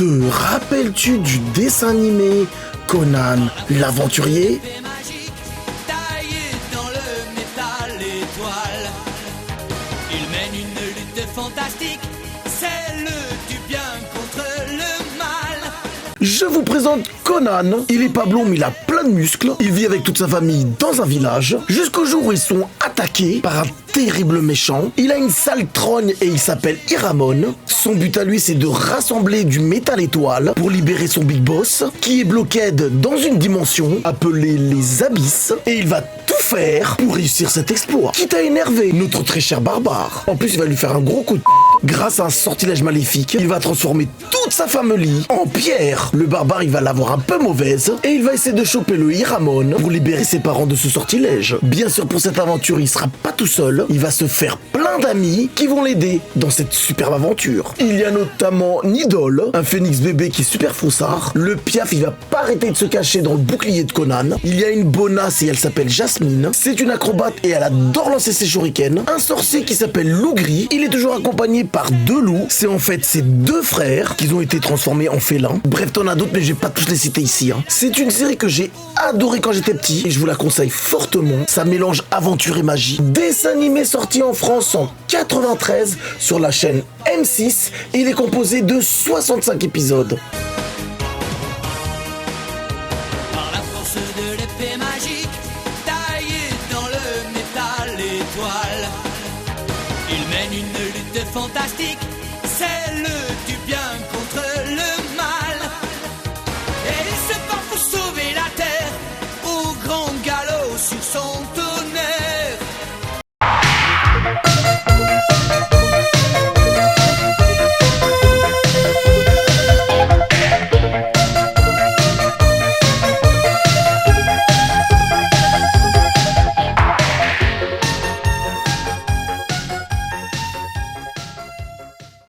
Te rappelles-tu du dessin animé Conan l'aventurier? Il mène une lutte fantastique, c'est le du bien contre le mal. Je vous présente Conan. Il est pas blond mais il a plein de muscles. Il vit avec toute sa famille dans un village jusqu'au jour où ils sont attaqués par un terrible méchant. Il a une sale trogne et il s'appelle Iramon. Son but à lui c'est de rassembler du métal étoile pour libérer son big boss qui est bloqué dans une dimension appelée les abysses et il va tout faire pour réussir cet exploit. Quitte à énerver notre très cher barbare. En plus il va lui faire un gros coup de grâce à un sortilège maléfique. Il va transformer toute sa famille en pierre. Le barbare il va l'avoir un peu mauvaise et il va essayer de choper le Iramon pour libérer ses parents de ce sortilège. Bien sûr pour cette aventure il sera pas tout seul. Il va se faire plein d'amis qui vont l'aider dans cette superbe aventure. Il y a notamment Nidol, un phénix bébé qui est super froussard. Le Piaf, il va pas arrêter de se cacher dans le bouclier de Conan. Il y a une bonasse et elle s'appelle Jasmine. C'est une acrobate et elle adore lancer ses shurikens. Un sorcier qui s'appelle Loup Gris. Il est toujours accompagné par deux loups. C'est en fait ses deux frères qui ont été transformés en félins. Bref, t'en as d'autres mais je vais pas tous les citer ici. C'est une série que j'ai adorée quand j'étais petit et je vous la conseille fortement. Ça mélange aventure et magie. Dessin animé sorti en France en 93 sur la chaîne M6 et il est composé de 65 épisodes. Par la force de l'épée magique, taillée dans le métal étoile, il mène une lutte fantastique.